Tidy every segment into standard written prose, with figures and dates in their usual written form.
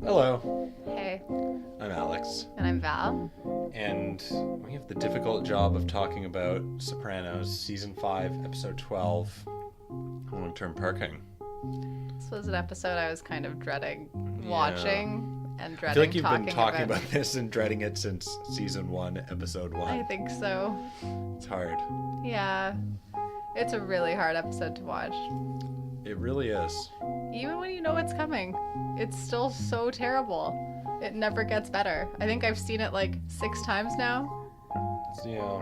Hello, Hey, I'm Alex, and I'm Val. and we have the difficult job of talking about Sopranos, Season 5, Episode 12, long-term parking. This was an episode I was kind of dreading Yeah. watching and I dreading feel like you've talking been talking about this and dreading it since Season 1, Episode 1. I think so. It's hard. Yeah, it's a really hard episode to watch. It really is. Even when you know it's coming, it's still so terrible. It never gets better. I think I've seen it like 6 times now. Yeah.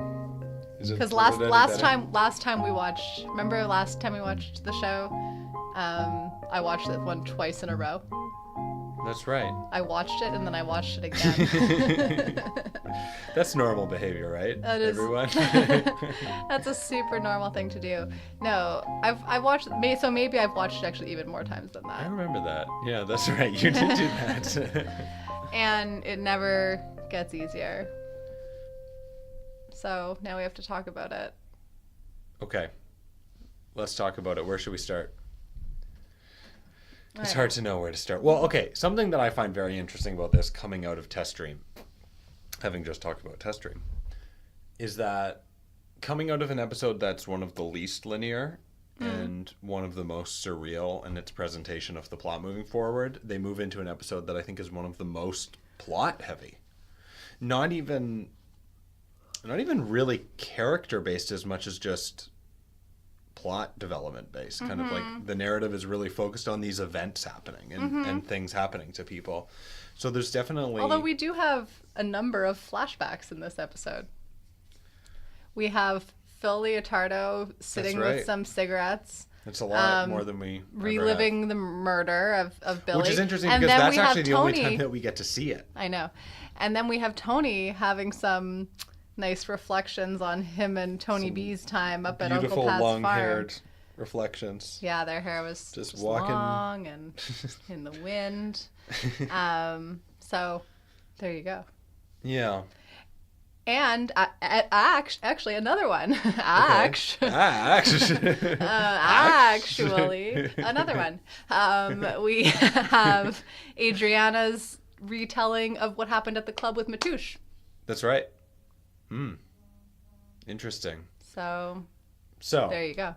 Because last time we watched, remember last time we watched the show? I watched it one twice in a row. That's right. I watched it and then I watched it again. That's normal behavior, right? That is. Everyone? That's a super normal thing to do. No, I've watched, so maybe I've watched it actually even more times than I that. remember that. Yeah, that's right. You did do that. And it never gets easier. So now we have to talk about it. Okay. Let's talk about it. Where should we start? It's Alright. hard to know where to start. Well, okay, something that I find very interesting about this coming out of Test Stream, having just talked about Test Stream, is that coming out of an episode that's one of the least linear and one of the most surreal in its presentation of the plot moving forward, they move into an episode that I think is one of the most plot heavy. Not even really character based as much as just plot development based. Kind of like the narrative is really focused on these events happening and things happening to people. So there's definitely... Although we do have a number of flashbacks in this episode. We have Phil Leotardo sitting right. with some cigarettes. It's a lot more than we ever reliving the murder of Billy. Which is interesting And because then that's we have actually the only Tony- time that we get to see it. I know. And then we have Tony having some nice reflections on him and Tony B's time up at Uncle Beautiful Pat's farm. long-haired reflections. Yeah, their hair was Just just walking- long and in the wind. So there you go. Yeah. And actually, another one. Actually, another one. We have Adriana's retelling of what happened at the club with Matouche. That's right. Interesting. So So there you go.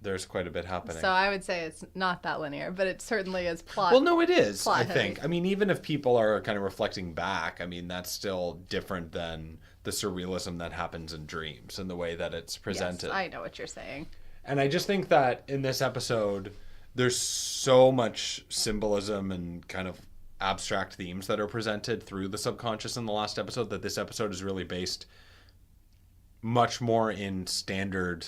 there's quite a bit happening. So I would say it's not that linear, but it certainly is plot. Well, no, it is, plot I heavy. think. I mean, even if people are kind of reflecting back, I mean, that's still different than the surrealism that happens in dreams and the way that it's presented. Yes, I know what you're saying. And I just think that in this episode, there's so much symbolism and kind of abstract themes that are presented through the subconscious in the last episode that this episode is really based much more in standard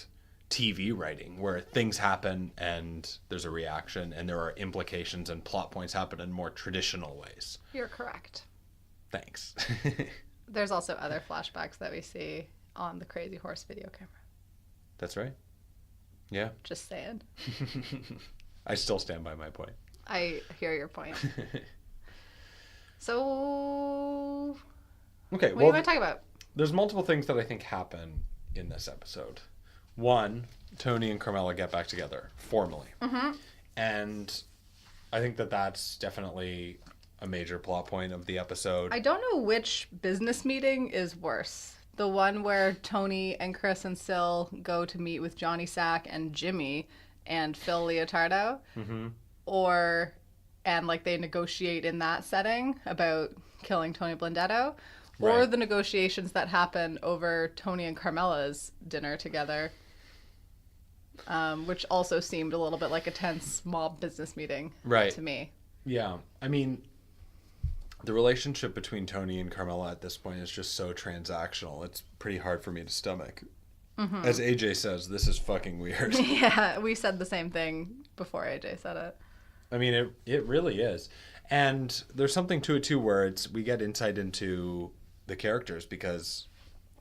TV writing, where things happen and there's a reaction and there are implications and plot points happen in more traditional ways. You're correct. Thanks. There's also other flashbacks that we see on the Crazy Horse video camera. That's right. Yeah. Just saying. I still stand by my point. I hear your point. So, Okay, what do you want to talk about? There's multiple things that I think happen in this episode. One, Tony and Carmela get back together formally. And I think that that's definitely a major plot point of the episode. I don't know which business meeting is worse. The one where Tony and Chris and Sil go to meet with Johnny Sack and Jimmy and Phil Leotardo. And like they negotiate in that setting about killing Tony Blundetto. Or Right. the negotiations that happen over Tony and Carmela's dinner together. Which also seemed a little bit like a tense mob business meeting Right. to me. Yeah. I mean, the relationship between Tony and Carmela at this point is just so transactional. It's pretty hard for me to stomach. As AJ says, this is fucking weird. Yeah, we said the same thing before AJ said it. I mean, it really is. And there's something to it, too, where we get insight into the characters because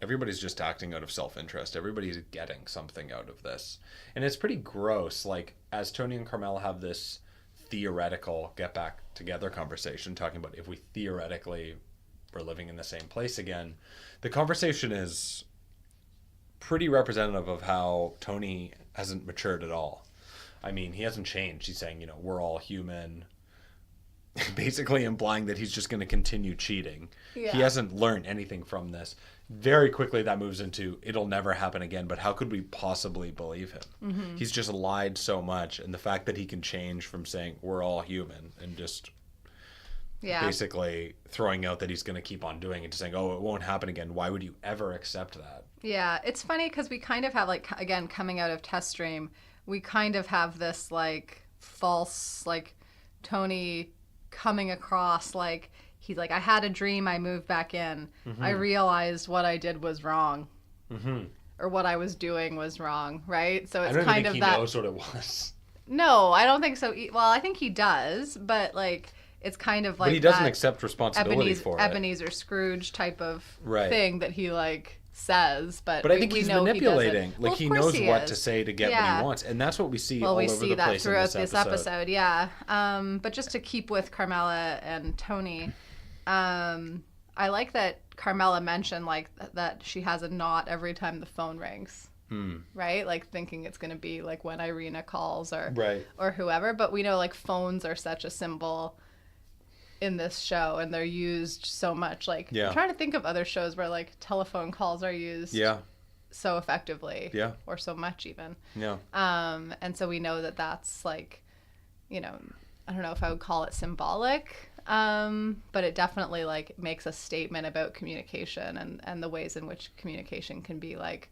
everybody's just acting out of self-interest. Everybody's getting something out of this. And it's pretty gross. Like, as Tony and Carmela have this theoretical get back together conversation, talking about if we theoretically were living in the same place again, the conversation is pretty representative of how Tony hasn't matured at all. I mean, he hasn't changed. He's saying, we're all human. Basically implying that he's just going to continue cheating. Yeah. He hasn't learned anything from this. Very quickly that moves into it'll never happen again, but how could we possibly believe him? Mm-hmm. He's just lied so much, and the fact that he can change from saying we're all human and just basically throwing out that he's going to keep on doing it to saying, oh, it won't happen again. Why would you ever accept that? Yeah, it's funny because we kind of have, like, again, coming out of Test Stream, we kind of have this, like, false, like, Tony coming across, like, he's like, I had a dream, I moved back in. I realized what I did was wrong. Or what I was doing was wrong, right? So it's kind of that. I don't think he knows what it was. No, I don't think so. Well, I think he does, but, like, it's kind of like but he doesn't accept responsibility for it. Ebenezer Scrooge type of right. thing that he, like, says, but I think he's manipulating. Like, he knows what to say to get what he wants, and that's what we see all over the place. Well, we see that throughout this episode, yeah. But just to keep with Carmela and Tony, I like that Carmela mentioned like that she has a knot every time the phone rings. Right, like thinking it's going to be like when Irina calls or whoever. But we know like phones are such a symbol in this show, and they're used so much. Like, I'm trying to think of other shows where like telephone calls are used so effectively, or so much even. And so we know that that's like, I don't know if I would call it symbolic, but it definitely like makes a statement about communication and the ways in which communication can be like.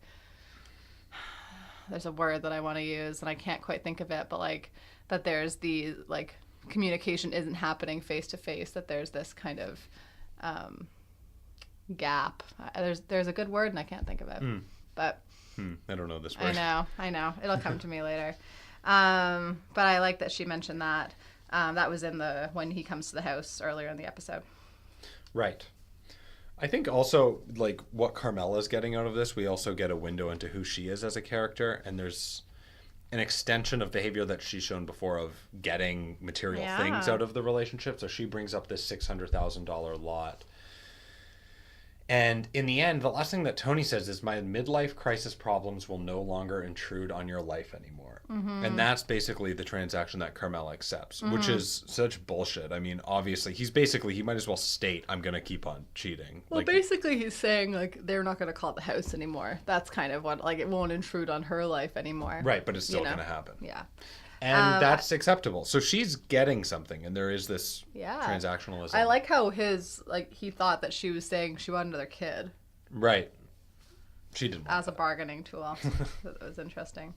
There's a word that I want to use and I can't quite think of it, but like that there's the like. Communication isn't happening face to face, that there's this kind of gap. There's a good word and I can't think of it. But I don't know this word. I know. It'll come to me later. But I like that she mentioned that. That was in when he comes to the house earlier in the episode. Right. I think also like what Carmela's getting out of this, we also get a window into who she is as a character, and there's an extension of behavior that she's shown before of getting material things out of the relationship. So she brings up this $600,000 lot. And in the end, the last thing that Tony says is, my midlife crisis problems will no longer intrude on your life anymore. And that's basically the transaction that Carmela accepts, which is such bullshit. I mean, obviously, he might as well state, I'm going to keep on cheating. Well, like, basically, he's saying, like, they're not going to call the house anymore. That's kind of what, like, it won't intrude on her life anymore. Right, but it's still going to happen. Yeah. And that's acceptable. So she's getting something, and there is this transactionalism. I like how he thought that she was saying she wanted another kid. Right. She didn't. As a bargaining tool. That was interesting.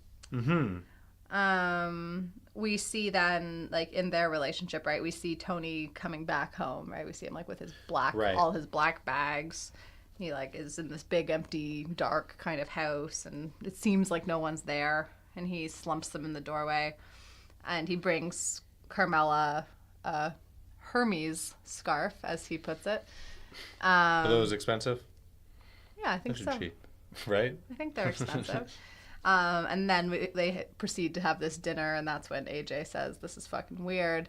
We see then, like, in their relationship, right, we see Tony coming back home, right? We see him, like, with his all his black bags. He, like, is in this big, empty, dark kind of house, and it seems like no one's there, and he slumps them in the doorway, and he brings Carmela a Hermes scarf, as he puts it. Are those expensive? Yeah, I think so. Cheap, right? I think they're expensive. And then they proceed to have this dinner, and that's when AJ says, this is fucking weird.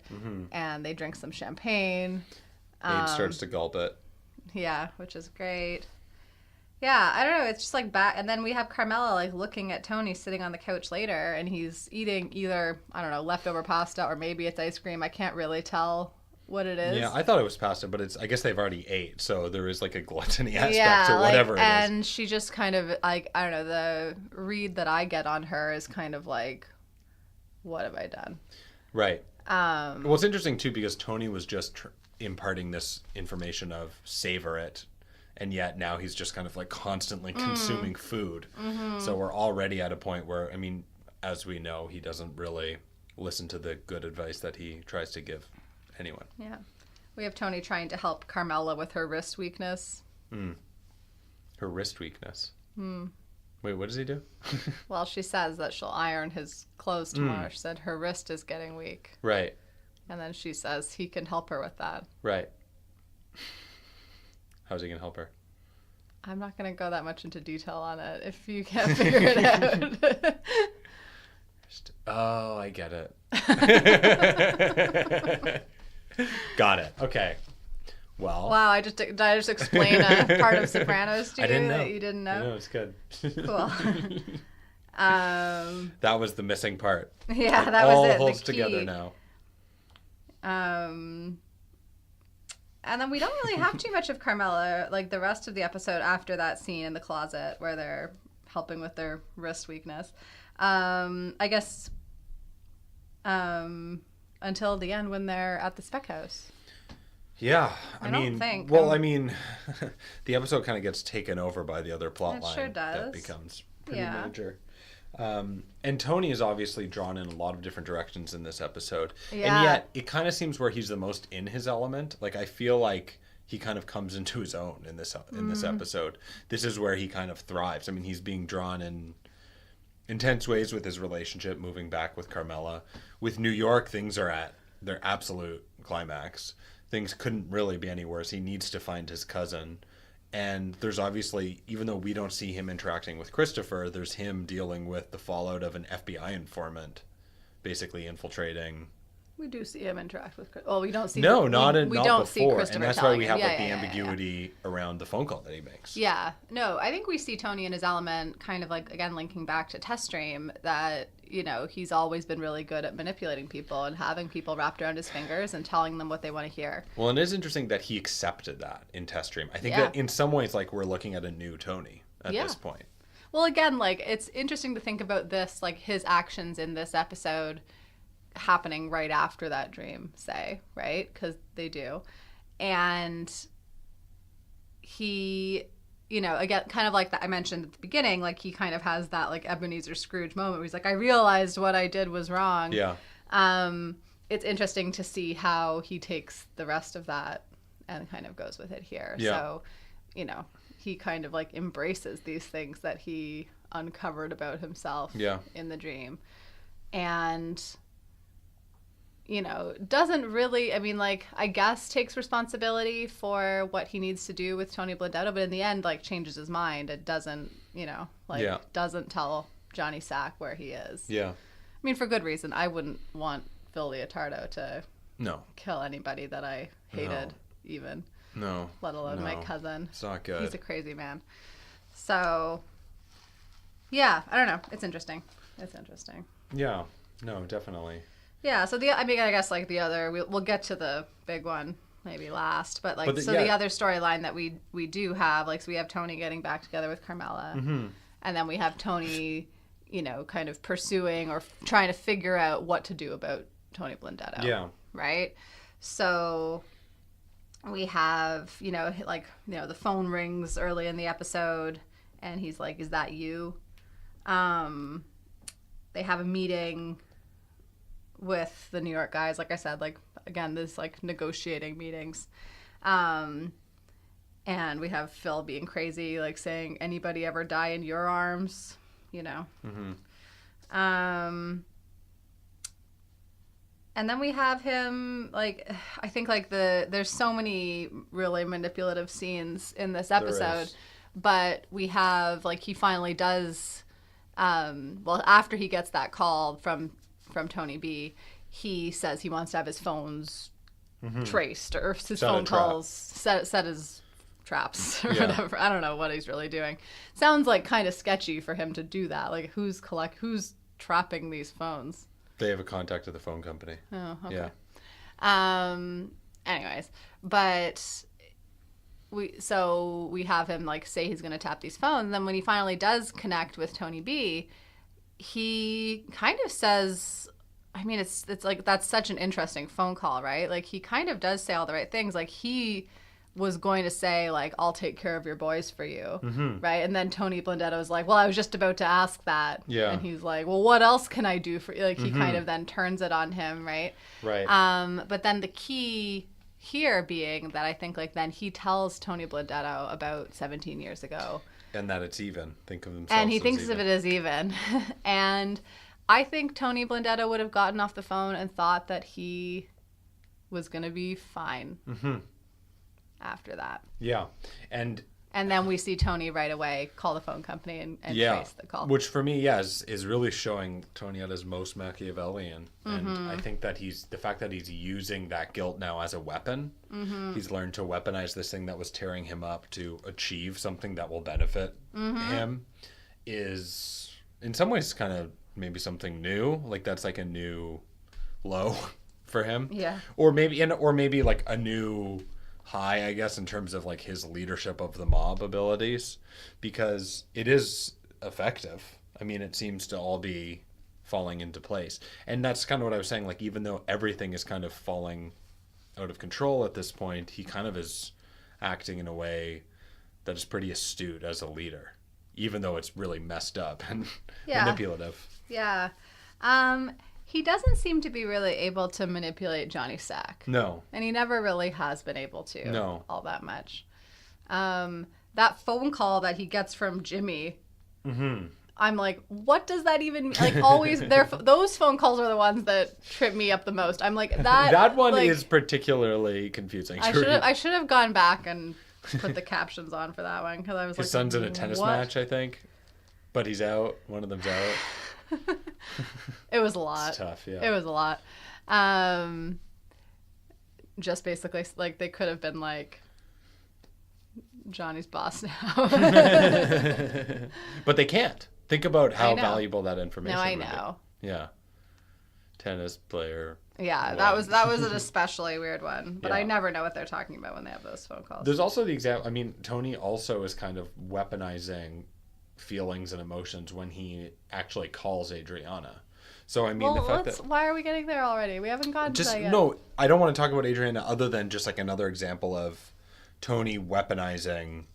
And they drink some champagne. Abe starts to gulp it. Yeah, which is great. Yeah, I don't know. It's just like back. And then we have Carmela like looking at Tony sitting on the couch later, and he's eating either, I don't know, leftover pasta or maybe it's ice cream. I can't really tell what it is. Yeah, I thought it was pasta, but I guess they've already ate, so there is like a gluttony aspect to whatever it is. And she just kind of like, I don't know, the read that I get on her is kind of like, what have I done? Right. Well, it's interesting too because Tony was just imparting this information of savor it, and yet now he's just kind of like constantly consuming food. So we're already at a point where, I mean, as we know, he doesn't really listen to the good advice that he tries to give anyone. Yeah. We have Tony trying to help Carmela with her wrist weakness. Her wrist weakness. Wait, what does he do? Well, she says that she'll iron his clothes tomorrow. She said her wrist is getting weak. Right. And then she says he can help her with that. Right. How's he going to help her? I'm not going to go that much into detail on it if you can't figure it out. Oh, I get it. Got it. Okay. Well. Wow, did I just explain a part of Sopranos to you I didn't know. that you didn't know? No, it's good. Cool. That was the missing part. Yeah, It that all was it. holds The key. together now. And then we don't really have too much of Carmela, like the rest of the episode after that scene in the closet where they're helping with their wrist weakness. I guess until the end when they're at the spec house. Yeah, I don't think. Well, I mean, the episode kind of gets taken over by the other plot It line sure does. that becomes pretty Yeah. major. And Tony is obviously drawn in a lot of different directions in this episode. Yeah. And yet, it kind of seems where he's the most in his element. Like, I feel like he kind of comes into his own in this episode. This is where he kind of thrives. I mean, he's being drawn in intense ways with his relationship, moving back with Carmela. With New York, things are at their absolute climax. Things couldn't really be any worse. He needs to find his cousin. And there's obviously, even though we don't see him interacting with Christopher, there's him dealing with the fallout of an FBI informant basically infiltrating. We do see him interact with. Well, we don't see. No, we not don't see before, Christopher and that's why telling we him. have Yeah, like yeah, the yeah, ambiguity around the phone call that he makes. Yeah, no, I think we see Tony in his element, kind of like again linking back to Test Stream, that he's always been really good at manipulating people and having people wrapped around his fingers and telling them what they want to hear. Well, and it is interesting that he accepted that in Test Stream. I think Yeah. that in some ways, like we're looking at a new Tony at Yeah. this point. Well, again, like it's interesting to think about this, like his actions in this episode happening right after that dream, say, right? Because they do. And he, again, kind of like that I mentioned at the beginning, like he kind of has that like Ebenezer Scrooge moment where he's like, I realized what I did was wrong. Yeah. It's interesting to see how he takes the rest of that and kind of goes with it here. Yeah. So, he kind of like embraces these things that he uncovered about himself in the dream. And doesn't really, I guess takes responsibility for what he needs to do with Tony Blundetto, but in the end, like, changes his mind. It doesn't, doesn't tell Johnny Sack where he is. Yeah. For good reason. I wouldn't want Phil Leotardo to kill anybody that I hated, even. No. Let alone my cousin. It's not good. He's a crazy man. So, yeah, I don't know. It's interesting. Yeah. No, definitely. Yeah, so I guess like the other, we'll get to the big one maybe last, but like, the other storyline that we do have, like, so we have Tony getting back together with Carmela, and then we have Tony, kind of pursuing or trying to figure out what to do about Tony Blundetto. Yeah. Right? So we have, the phone rings early in the episode, and he's like, is that you? They have a meeting with the New York guys, like I said, like, again, this like negotiating meetings, and we have Phil being crazy, like saying, anybody ever die in your arms, and then we have him, like, I think like there's so many really manipulative scenes in this episode, but we have, like, he finally does, after he gets that call from Tony B, he says he wants to have his phones traced, or his phone calls set as traps or whatever. I don't know what he's really doing. Sounds like kind of sketchy for him to do that. Like, who's trapping these phones? They have a contact at the phone company. Oh, okay. Yeah. Anyways, but we have him, like, say he's going to tap these phones. And then when he finally does connect with Tony B, he kind of says, it's like, that's such an interesting phone call, right? Like, he kind of does say all the right things. Like, he was going to say, like, I'll take care of your boys for you, right? And then Tony Blundetto was like, well, I was just about to ask that. Yeah. And he's like, well, what else can I do for you? Like, he kind of then turns it on him, right? Right. But then the key here being that I think, like, then he tells Tony Blundetto about 17 years ago. And that it's even. Think of himself And he as thinks even. of it as even. And I think Tony Blundetto would have gotten off the phone and thought that he was going to be fine after that. Yeah. And then we see Tony right away call the phone company and trace the call. Which for me, is really showing Tony at his most Machiavellian. And I think that the fact that he's using that guilt now as a weapon, he's learned to weaponize this thing that was tearing him up to achieve something that will benefit him, is in some ways kind of maybe something new. Like that's like a new low for him. Yeah. Or maybe like a new high, I guess, in terms of like his leadership of the mob abilities, because it is effective. I mean, it seems to all be falling into place. And that's kind of what I was saying. Like, even though everything is kind of falling out of control at this point, he kind of is acting in a way that is pretty astute as a leader, even though it's really messed up and manipulative. Yeah. He doesn't seem to be really able to manipulate Johnny Sack. No. And he never really has been able to. No. All that much. That phone call that he gets from Jimmy. Mm-hmm. I'm like, what does that even mean? Like, always, those phone calls are the ones that trip me up the most. I'm like, that one like, is particularly confusing. I should have gone back and put the captions on for that one, because I was His like, son's in a tennis match, I think, but he's out. One of them's out. It was a lot. It's tough, yeah. It was a lot. Just basically, like, they could have been like, Johnny's boss now. But they can't. Think about how I know. valuable that information No, I would be. know. Yeah. Tennis player. Yeah, What? that was an especially weird one. But I Yeah. never know what they're talking about when they have those phone calls. There's also the example. I mean, Tony also is kind of weaponizing feelings and emotions when he actually calls Adriana. So I mean, the fact that why are we getting there already? We haven't gotten to just that yet. no, I don't want to talk about Adriana other than just like another example of Tony weaponizing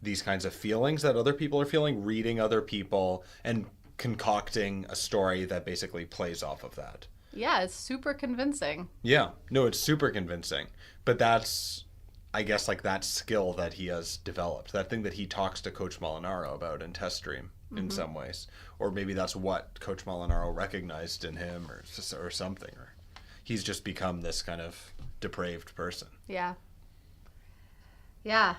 these kinds of feelings that other people are feeling, reading other people, and concocting a story that basically plays off of that. Yeah, it's super convincing. Yeah, no, it's super convincing. But that's, I guess, like that skill that he has developed, that thing that he talks to Coach Molinaro about in Test Stream in some ways. Or maybe that's what Coach Molinaro recognized in him or something. Or he's just become this kind of depraved person. Yeah. Yeah.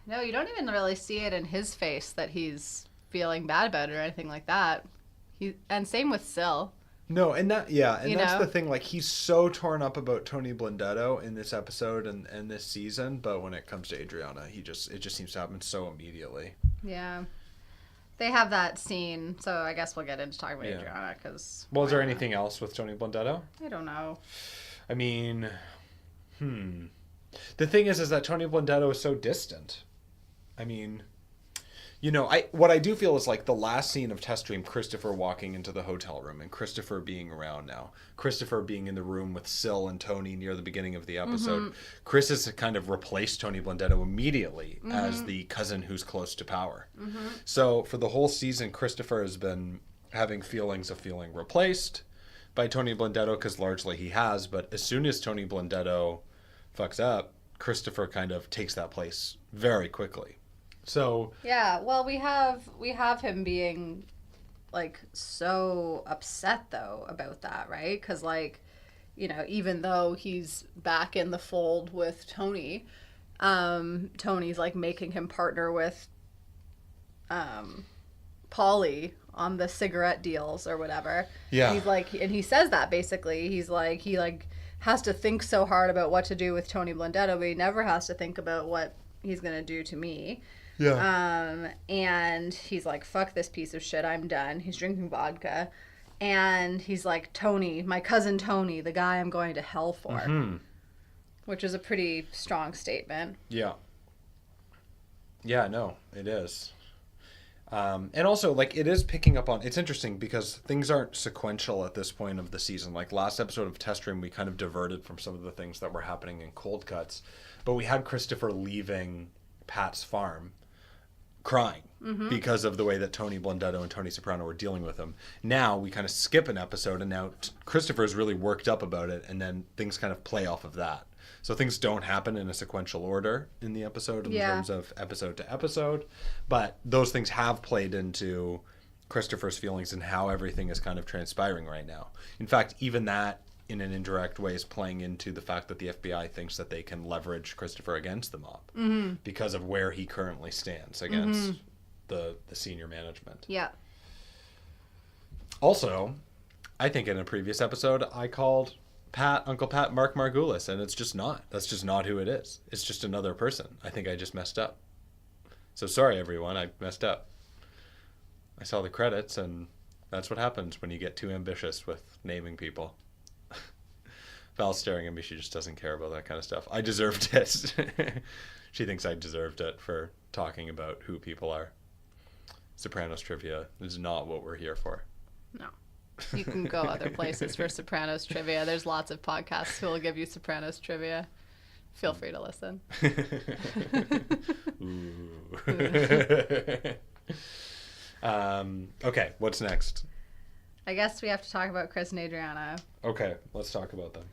No, you don't even really see it in his face that he's feeling bad about it or anything like that. And same with Syl. No, and that's know? the thing. Like, he's so torn up about Tony Blundetto in this episode and this season, but when it comes to Adriana, it just seems to happen so immediately. Yeah. They have that scene, so I guess we'll get into talking about Yeah. Adriana, because... Well, is there anything else with Tony Blundetto? I don't know. I mean, the thing is that Tony Blundetto is so distant. I mean, you know, what I do feel is like the last scene of Test Stream, Christopher walking into the hotel room and Christopher being around now. Christopher being in the room with Syl and Tony near the beginning of the episode. Mm-hmm. Chris has kind of replaced Tony Blundetto immediately as the cousin who's close to power. Mm-hmm. So for the whole season, Christopher has been having feelings of feeling replaced by Tony Blundetto, because largely he has. But as soon as Tony Blundetto fucks up, Christopher kind of takes that place very quickly. So yeah, well, we have him being like so upset though about that, right? Because like, you know, even though he's back in the fold with Tony, Tony's like making him partner with Paulie on the cigarette deals or whatever. Yeah, and he's like, and he says that basically, he's like, he like has to think so hard about what to do with Tony Blundetto, but he never has to think about what he's gonna do to me. Yeah. And he's like, fuck this piece of shit, I'm done. He's drinking vodka. And he's like, Tony, my cousin Tony, the guy I'm going to hell for. Mm-hmm. Which is a pretty strong statement. Yeah. Yeah, no, it is. And also, like, it is picking up on... It's interesting because things aren't sequential at this point of the season. Like, last episode of Test Stream, we kind of diverted from some of the things that were happening in Cold Cuts. But we had Christopher leaving Pat's farm crying because of the way that Tony Blundetto and Tony Soprano were dealing with him. Now we kind of skip an episode, and now Christopher is really worked up about it, and then things kind of play off of that. So things don't happen in a sequential order in the episode in terms of episode to episode, but those things have played into Christopher's feelings and how everything is kind of transpiring right now. In fact, even that in an indirect way is playing into the fact that the FBI thinks that they can leverage Christopher against the mob because of where he currently stands against the senior management. Yeah. Also, I think in a previous episode, I called Uncle Pat, Mark Margulis, and it's just not. That's just not who it is. It's just another person. I think I just messed up. So sorry, everyone. I messed up. I saw the credits, and that's what happens when you get too ambitious with naming people. Val's staring at me. She just doesn't care about that kind of stuff. I deserved it. She thinks I deserved it for talking about who people are. Sopranos trivia is not what we're here for. No. You can go other places for Sopranos trivia. There's lots of podcasts who will give you Sopranos trivia. Feel free to listen. Okay, what's next? I guess we have to talk about Chris and Adriana. Okay, let's talk about them.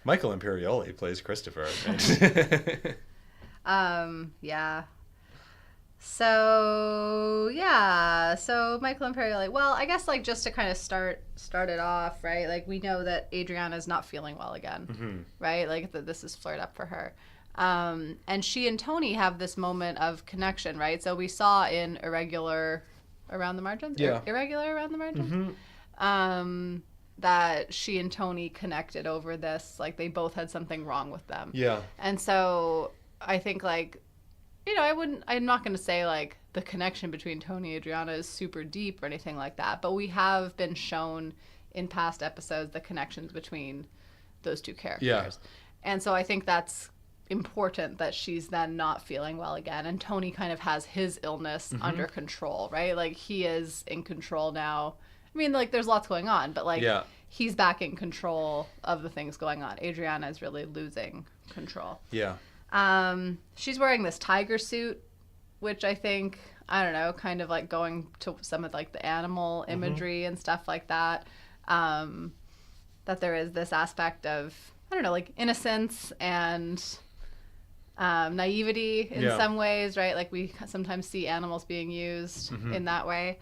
Michael Imperioli plays Christopher. Yeah. So Michael Imperioli. Well, I guess like just to kind of start it off, right? Like we know that Adriana's not feeling well again, right? Like this is flared up for her. And she and Tony have this moment of connection, right? So we saw in Irregular Around the Margins, Irregular Around the Margins, that she and Tony connected over this. Like they both had something wrong with them. Yeah. And so I think like, you know, I'm not going to say like the connection between Tony and Adriana is super deep or anything like that, but we have been shown in past episodes the connections between those two characters. Yeah. And so I think that's important that she's then not feeling well again, and Tony kind of has his illness under control, right? Like he is in control now. I mean, like there's lots going on, but like he's back in control of the things going on. Adriana is really losing control. Yeah. She's wearing this tiger suit, which I think, I don't know, kind of like going to some of like the animal imagery and stuff like that. That there is this aspect of, I don't know, like innocence and naivety in some ways, right? Like we sometimes see animals being used in that way.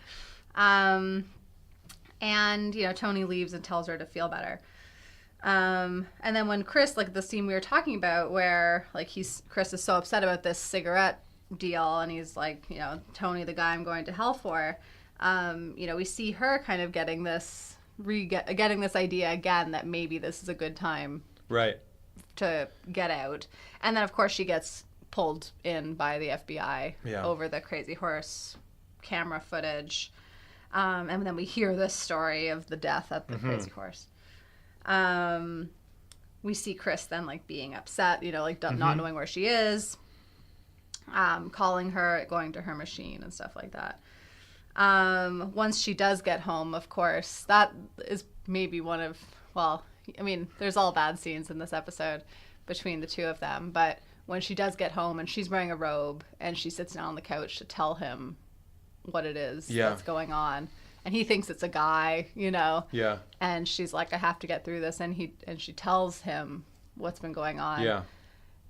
And, you know, Tony leaves and tells her to feel better. And then when Chris, like the scene we were talking about where like Chris is so upset about this cigarette deal and he's like, you know, Tony, the guy I'm going to hell for, you know, we see her kind of getting this idea again that maybe this is a good time to get out. And then of course she gets pulled in by the FBI over the Crazy Horse camera footage. And then we hear this story of the death at the Crazy Horse. We see Chris then like being upset, you know, like not knowing where she is, calling her, going to her machine and stuff like that. Once she does get home, of course, that is maybe one of, well, I mean, there's all bad scenes in this episode between the two of them, but when she does get home and she's wearing a robe and she sits down on the couch to tell him what it is that's going on, and he thinks it's a guy, you know, and she's like, I have to get through this, and she tells him what's been going on,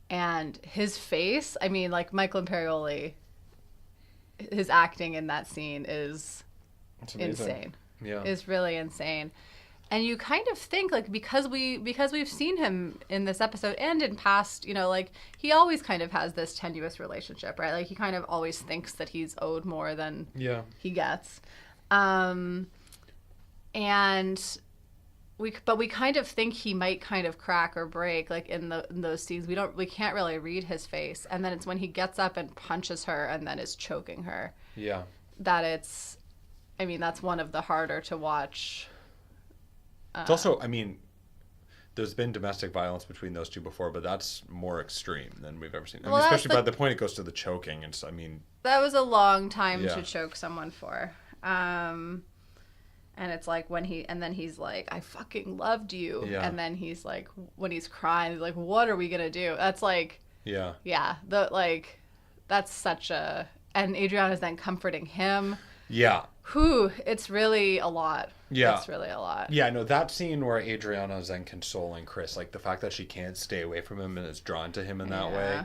and his face, I mean, like Michael Imperioli, his acting in that scene is insane. Is really insane. And you kind of think like because we've seen him in this episode and in past, you know, like he always kind of has this tenuous relationship, right? Like he kind of always thinks that he's owed more than he gets. And we kind of think he might kind of crack or break like in those scenes. We can't really read his face. And then it's when he gets up and punches her and then is choking her. Yeah. That's one of the harder to watch. It's also, I mean, there's been domestic violence between those two before, but that's more extreme than we've ever seen. I mean, especially by the point it goes to the choking. And I mean, that was a long time to choke someone for. And it's like then he's like, I fucking loved you. Yeah. And then he's like, when he's crying, he's like, what are we going to do? That's like, that's such a, and Adriana's then comforting him. Yeah. It's really a lot. Yeah. It's really a lot. Yeah, no, that scene where Adriana is then consoling Chris, like the fact that she can't stay away from him and is drawn to him in that way,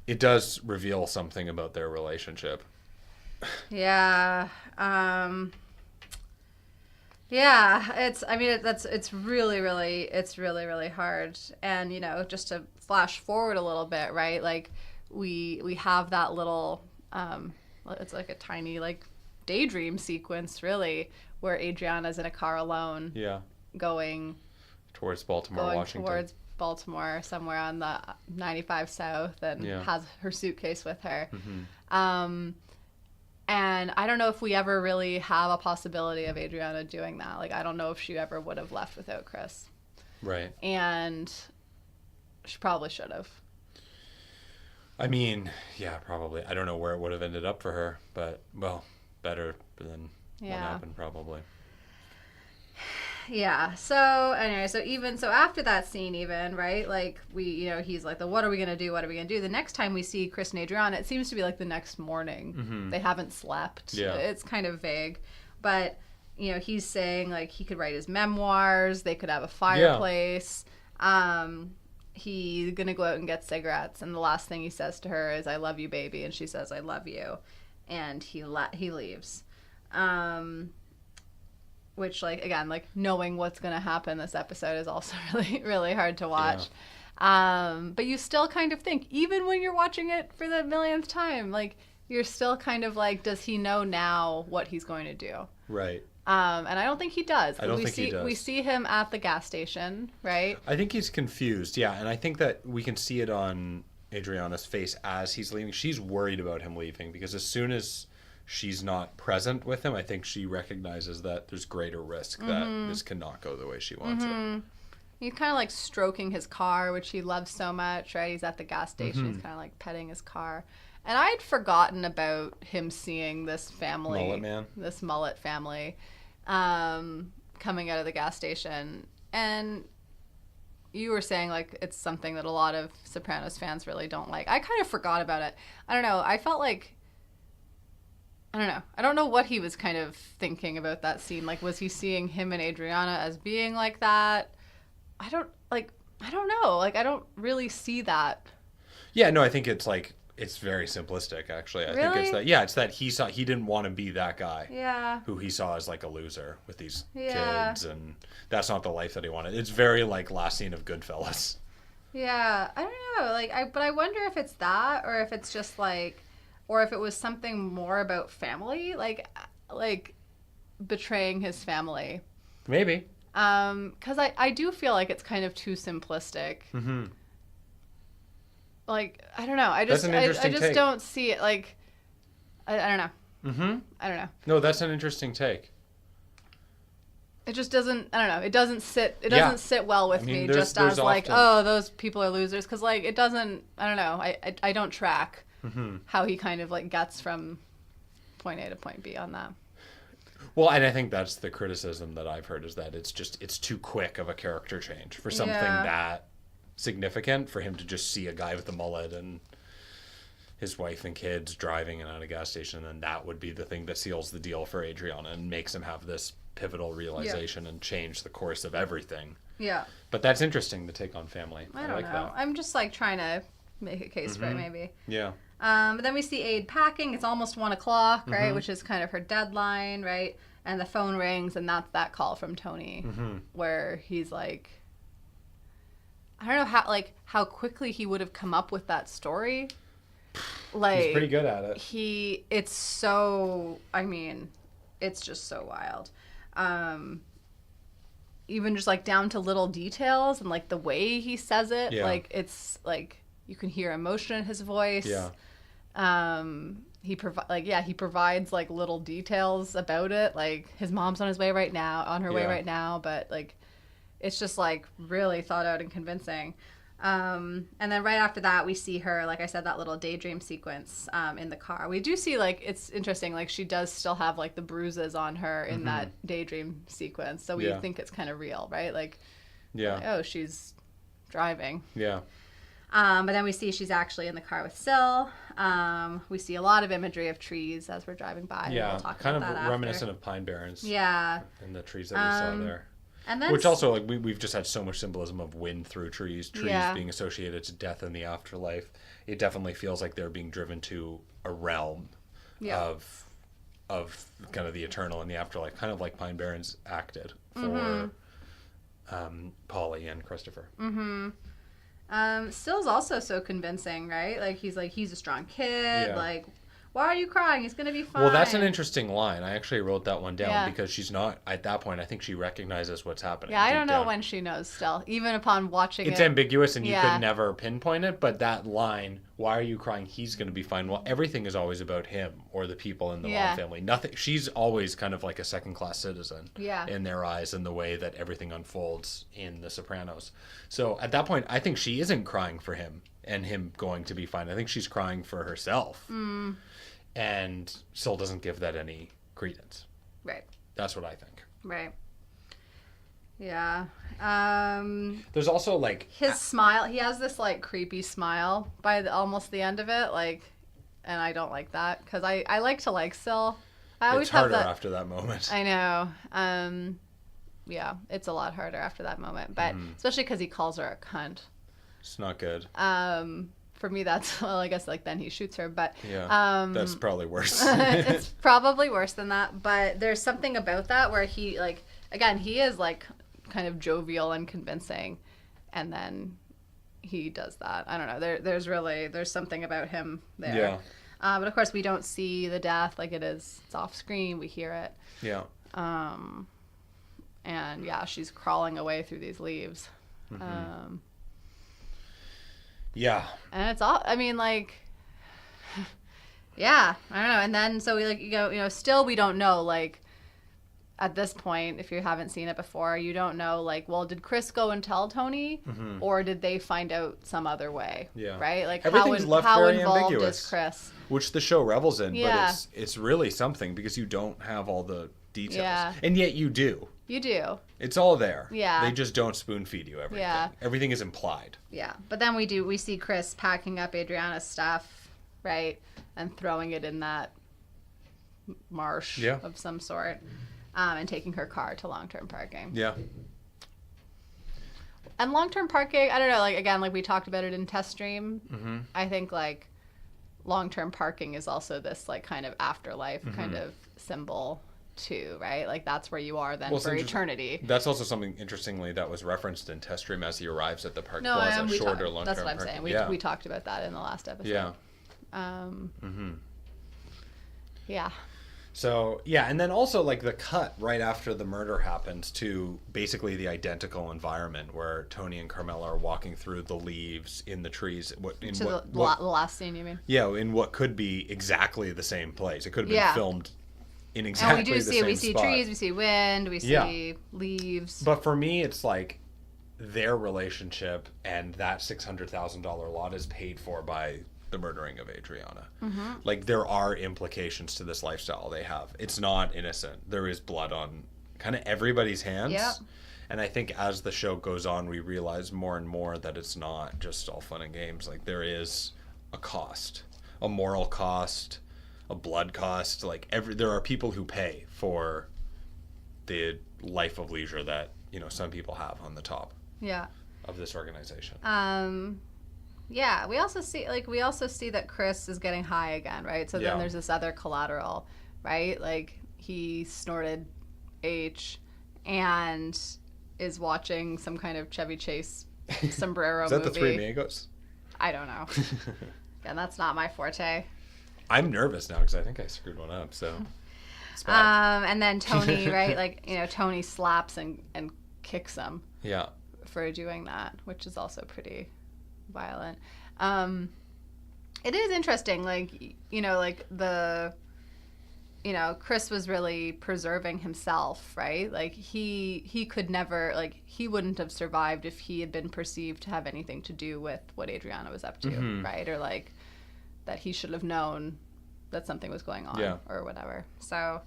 it does reveal something about their relationship. Yeah. It's really, really hard. And, you know, just to flash forward a little bit, right? Like we have that little, it's like a tiny, like, daydream sequence really where Adriana's in a car alone going towards Washington, somewhere on the 95 South and has her suitcase with her. And I don't know if we ever really have a possibility of Adriana doing that. Like, I don't know if she ever would have left without Chris. Right. And she probably should have. I mean, yeah, probably. I don't know where it would have ended up for her, but, well, better than what happened, probably. Yeah. So anyway, so after that scene, even right, like he's like, what are we gonna do? What are we gonna do? The next time we see Chris and Adriana, it seems to be like the next morning. Mm-hmm. They haven't slept. Yeah. It's kind of vague, but he's saying like he could write his memoirs. They could have a fireplace. Yeah. He's gonna go out and get cigarettes, and the last thing he says to her is, "I love you, baby," and she says, "I love you," and he leaves. Which, like, again, like, knowing what's going to happen this episode is also really, really hard to watch. Yeah. But you still kind of think, even when you're watching it for the millionth time, like, you're still kind of like, does he know now what he's going to do? Right. And I don't think he does. I don't think he does. We see him at the gas station, right? I think he's confused, yeah. And I think that we can see it on Adriana's face as he's leaving. She's worried about him leaving because as soon as she's not present with him, I think she recognizes that there's greater risk that this cannot go the way she wants it. He's kind of like stroking his car, which he loves so much, right? He's at the gas station. He's kind of like petting his car. And I had forgotten about him seeing this family. Mullet man. This mullet family coming out of the gas station. And you were saying, like, it's something that a lot of Sopranos fans really don't like. I kind of forgot about it. I don't know. I felt like I don't know. I don't know what he was kind of thinking about that scene. Like, was he seeing him and Adriana as being like that? I don't know. Like, I don't really see that. Yeah, no, I think it's like, it's very simplistic, actually. I think it's that, it's that he didn't want to be that guy. Yeah. Who he saw as like a loser with these kids, and that's not the life that he wanted. It's very like last scene of Goodfellas. Yeah, I don't know. Like, but I wonder if it's that, or if it's just like, or if it was something more about family, like betraying his family. Maybe. Because I do feel like it's kind of too simplistic. Mm-hmm. Like, I don't know. I just take. Don't see it. Like, I don't know. Mm-hmm. I don't know. No, that's an interesting take. It just doesn't. I don't know. It doesn't sit. It doesn't sit well with me. Just as like, oh, those people are losers. Because like, it doesn't. I don't know. I don't track. Mm-hmm. How he kind of like gets from point A to point B on that. Well, and I think that's the criticism that I've heard is that it's too quick of a character change for something that significant for him to just see a guy with a mullet and his wife and kids driving in at a gas station, and that would be the thing that seals the deal for Adriana and makes him have this pivotal realization and change the course of everything. Yeah. But that's interesting to take on family. I don't know. That. I'm just like trying to make a case for it, maybe. Yeah. But then we see Aid packing. It's almost 1 o'clock, right? Which is kind of her deadline, right? And the phone rings, and that's that call from Tony, where he's like, I don't know how quickly he would have come up with that story. Like, he's pretty good at it. It's so, I mean, it's just so wild. Even just like down to little details and like the way he says it, like it's like you can hear emotion in his voice. Yeah. He provides like little details about it, like his mom's on her way right now, but like it's just like really thought out and convincing. And then right after that we see her, like I said, that little daydream sequence in the car. We do see, like, it's interesting, like she does still have like the bruises on her in that daydream sequence, so we think it's kind of real, right? Like, like, oh, she's driving. Yeah. But then we see she's actually in the car with Syl. We see a lot of imagery of trees as we're driving by. Yeah, we'll talk kind about of that reminiscent of Pine Barrens. Yeah. And the trees that we saw there. And then, which also, like, we've just had so much symbolism of wind through trees being associated to death and the afterlife. It definitely feels like they're being driven to a realm of kind of the eternal and the afterlife, kind of like Pine Barrens acted for Polly and Christopher. Syl's also so convincing, right? Like he's a strong kid. Yeah. Like, Why are you crying? He's gonna be fine. Well, that's an interesting line. I actually wrote that one down Yeah. because she's not, at that point, I think she recognizes what's happening. Yeah, I deep don't know down. when she knows still, even upon watching It's it. ambiguous and you Yeah. could never pinpoint it, but that line, why are you crying? He's going to be fine. Well, everything is always about him or the people in the Yeah. Vaughn family. Nothing. She's always kind of like a second-class citizen Yeah. in their eyes in the way that everything unfolds in The Sopranos. So at that point, I think she isn't crying for him and him going to be fine. I think she's crying for herself. And still doesn't give that any credence. Right. That's what I think. Right. Yeah. There's also like His smile. He has this like creepy smile by almost the end of it, like, and I don't like that because I like to like Syl. I always it's have harder that. after that moment. I know. Yeah, it's a lot harder after that moment, but especially because he calls her a cunt. It's not good. For me, that's well, I guess like then he shoots her, but Yeah, that's probably worse. it's probably worse than that. But there's something about that where he like again he is like kind of jovial and convincing, and then he does that. I don't know. There's something about him there. Yeah. But of course we don't see the death like it's off screen. We hear it. Yeah. And yeah, she's crawling away through these leaves. Yeah. And it's all, I mean, like, yeah, I don't know. And then, so we like, still we don't know, like, at this point, if you haven't seen it before, you don't know, like, well, did Chris go and tell Tony or did they find out some other way? Yeah. Right? Like, Everything's left how very involved ambiguous. is Chris? Which the show revels in, Yeah. but it's really something because you don't have all the details. Yeah. And yet you do. You do. It's all there. Yeah. They just don't spoon feed you everything. Yeah. Everything is implied. Yeah. But then we see Chris packing up Adriana's stuff, right? And throwing it in that marsh Yeah. of some sort. And taking her car to long-term parking. Yeah. And long-term parking, I don't know, like, again, like we talked about it in Test Stream. I think, like, long-term parking is also this, like, kind of afterlife kind of symbol, too, right? Like, that's where you are then Well, for it's eternity. That's also something, interestingly, that was referenced in Test Stream as he arrives at the park No, plaza, and short or long-term that's what I'm parking. saying. We talked about that in the last episode. Yeah. Yeah. So, yeah, and then also, like, the cut right after the murder happens to basically the identical environment where Tony and Carmela are walking through the leaves in the trees. The last scene, you mean? Yeah, in what could be exactly the same place. It could have been Yeah. filmed in And exactly we do the see, same we see spot. trees, we see wind, we see Yeah. leaves. But for me, it's like their relationship and that $600,000 lot is paid for by the murdering of Adriana. Like, there are implications to this lifestyle they have. It's not innocent. There is blood on kind of everybody's hands. Yep. And I think as the show goes on, we realize more and more that it's not just all fun and games. Like, there is a cost, a moral cost, a blood cost. Like, there are people who pay for the life of leisure that, some people have on the top Yeah. of this organization. Yeah, we also see that Chris is getting high again, right? So Yeah. then there's this other collateral, right? Like, he snorted H and is watching some kind of Chevy Chase sombrero Is that movie. the Three Amigos? I don't know. Yeah, that's not my forte. I'm nervous now because I think I screwed one up. So, it's bad. And then Tony, right? Like, Tony slaps and kicks him Yeah. for doing that, which is also pretty violent. It is interesting, like, Chris was really preserving himself, right? Like, he could never, like, he wouldn't have survived if he had been perceived to have anything to do with what Adriana was up to, right? Or, like, that he should have known that something was going on or whatever. So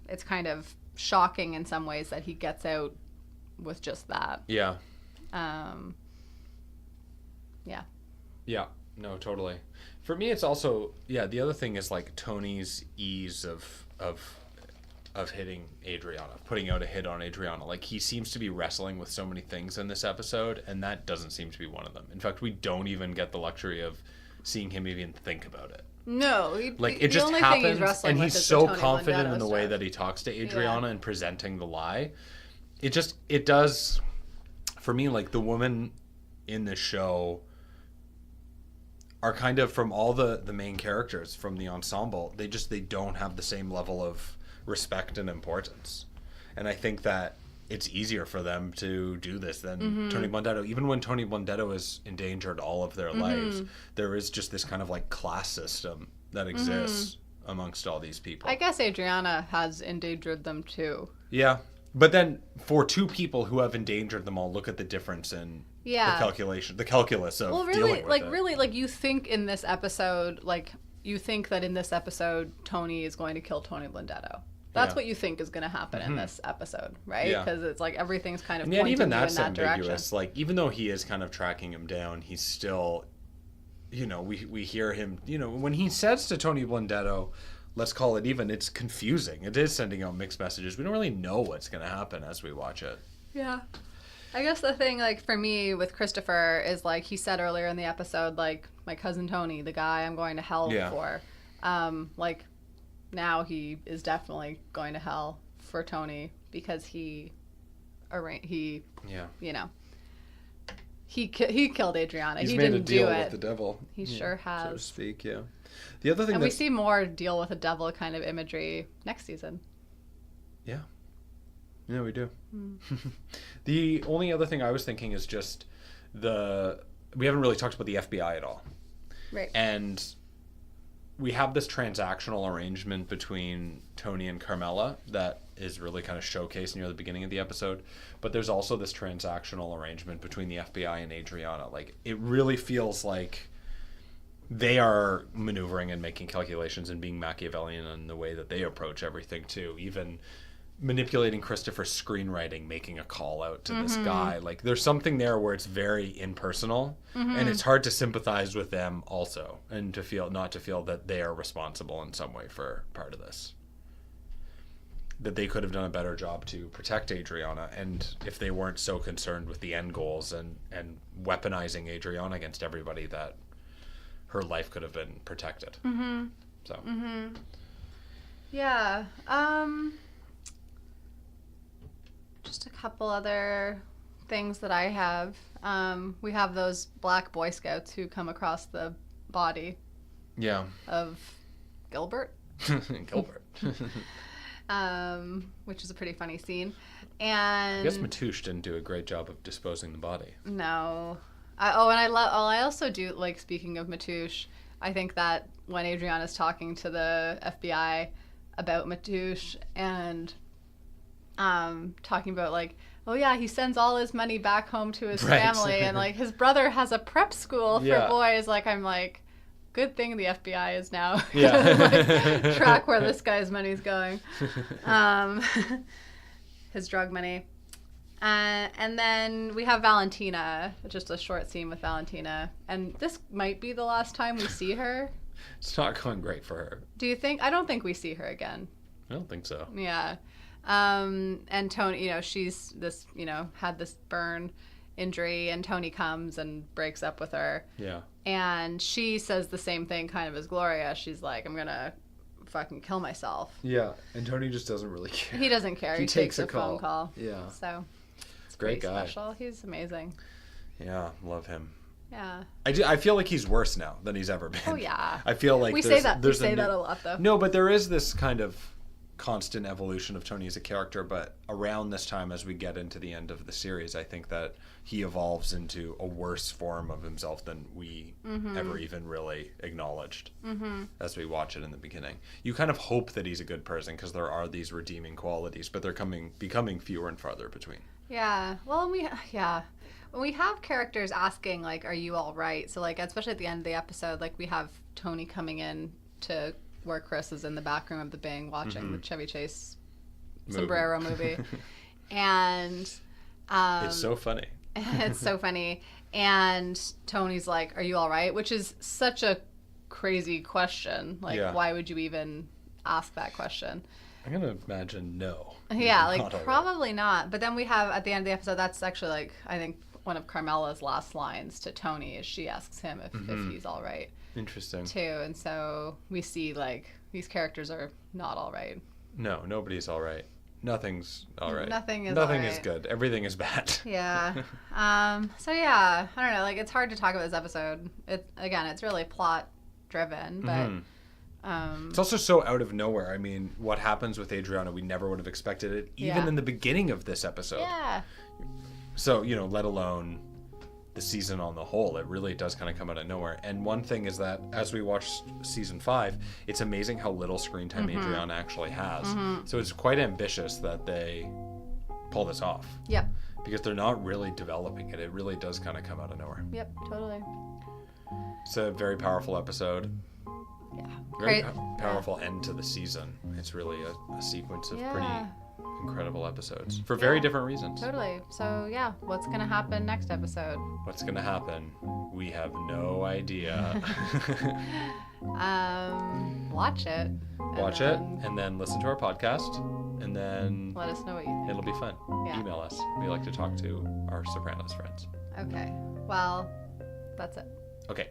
it's kind of shocking in some ways that he gets out with just that. Yeah. Yeah. Yeah. No, totally. For me, it's also, the other thing is, like, Tony's ease of hitting Adriana, putting out a hit on Adriana. Like, he seems to be wrestling with so many things in this episode, and that doesn't seem to be one of them. In fact, we don't even get the luxury of seeing him even think about it. No, Like, the it just only thing happens, wrestling and with he's is so the Tony confident Landetto in the way stuff. that he talks to Adriana and presenting the lie. It does, for me, like, the woman in this show, are kind of, from all the main characters from the ensemble, they don't have the same level of respect and importance. And I think that it's easier for them to do this than Tony Blundetto. Even when Tony Blundetto has endangered all of their lives, there is just this kind of like class system that exists amongst all these people. I guess Adriana has endangered them too. Yeah. But then for two people who have endangered them all, look at the difference in the calculus of dealing with it. Really, like, you think in this episode, that in this episode, Tony is going to kill Tony Blundetto. That's what you think is going to happen in this episode, right? Because it's like everything's kind of pointing even you that's in that ambiguous. direction. Like, even though he is kind of tracking him down, he's still, we hear him, when he says to Tony Blundetto, let's call it even, it's confusing. It is sending out mixed messages. We don't really know what's going to happen as we watch it. Yeah. I guess the thing, like, for me with Christopher is, like, he said earlier in the episode, like, my cousin Tony, the guy I'm going to hell for. Like, now he is definitely going to hell for Tony because he killed Adriana. He's he made didn't a deal do it. with the devil. He sure has. So to speak, yeah. The other thing and we see more deal with the devil kind of imagery next season. Yeah. Yeah, we do. The only other thing I was thinking is just we haven't really talked about the FBI at all. Right. And we have this transactional arrangement between Tony and Carmela that is really kind of showcased near the beginning of the episode. But there's also this transactional arrangement between the FBI and Adriana. Like, it really feels like they are maneuvering and making calculations and being Machiavellian in the way that they approach everything too. Even manipulating Christopher's screenwriting, making a call out to this guy. Like, there's something there where it's very impersonal, and it's hard to sympathize with them also, and not to feel that they are responsible in some way for part of this. That they could have done a better job to protect Adriana, and if they weren't so concerned with the end goals and weaponizing Adriana against everybody, that her life could have been protected. So. Yeah. Just a couple other things that I have. We have those black Boy Scouts who come across the body of Gilbert. Gilbert. Which is a pretty funny scene. And I guess Matouche didn't do a great job of disposing the body. No. I also do, like, speaking of Matouche, I think that when Adriana's talking to the FBI about Matouche and talking about, like, oh yeah, he sends all his money back home to his family, and, like, his brother has a prep school for boys. Like, I'm like, good thing the FBI is now like, track where this guy's money's going. His drug money. And then we have Valentina, just a short scene with Valentina, and this might be the last time we see her. It's not going great for her. Do you think? I don't think we see her again. I don't think so. Yeah. And Tony, she's this, had this burn injury, and Tony comes and breaks up with her. Yeah. And she says the same thing kind of as Gloria. She's like, I'm going to fucking kill myself. Yeah. And Tony just doesn't really care. He doesn't care. He takes a phone call. Yeah. So it's great guy. Special. He's amazing. Yeah. Love him. Yeah. I feel like he's worse now than he's ever been. Oh, yeah. I feel like we say that a lot, though. No, but there is this kind of constant evolution of Tony as a character, but around this time, as we get into the end of the series, I think that he evolves into a worse form of himself than we ever even really acknowledged as we watch it in the beginning. You kind of hope that he's a good person because there are these redeeming qualities, but they're becoming fewer and farther between. Yeah. Well, when we have characters asking, like, are you all right? So, like, especially at the end of the episode, like, we have Tony coming in to where Chris is in the back room of the Bing watching the Chevy Chase Sombrero movie. And it's so funny. It's so funny. And Tony's like, are you all right? Which is such a crazy question. Like, why would you even ask that question? I'm going to imagine no. Yeah, like, probably not. But then we have, at the end of the episode, that's actually, like, I think one of Carmela's last lines to Tony is she asks him if he's all right. Interesting. Too. And so we see, like, these characters are not all right. No, nobody's all right. nothing's all right. Nothing is Nothing all is right. good. Everything is bad. Yeah. So yeah, I don't know. Like, it's hard to talk about this episode. It's really plot driven, but It's also so out of nowhere. I mean, what happens with Adriana, we never would have expected it, even in the beginning of this episode. yeah. So, let alone the season on the whole, it really does kind of come out of nowhere. And one thing is that as we watch season 5, it's amazing how little screen time Adriana actually has. So it's quite ambitious that they pull this off. Yep. Because they're not really developing it. It really does kind of come out of nowhere. Yep. Totally. It's a very powerful episode. Yeah. Very powerful end to the season. It's really a sequence of pretty incredible episodes for very different reasons. Totally. So yeah, what's gonna happen next episode? What's gonna happen? We have no idea. Watch it. Watch it, and then listen to our podcast, and then Let us know what you think. it'll be fun. Yeah. Email us. We like to talk to our Sopranos friends. Okay. Well, that's it. Okay.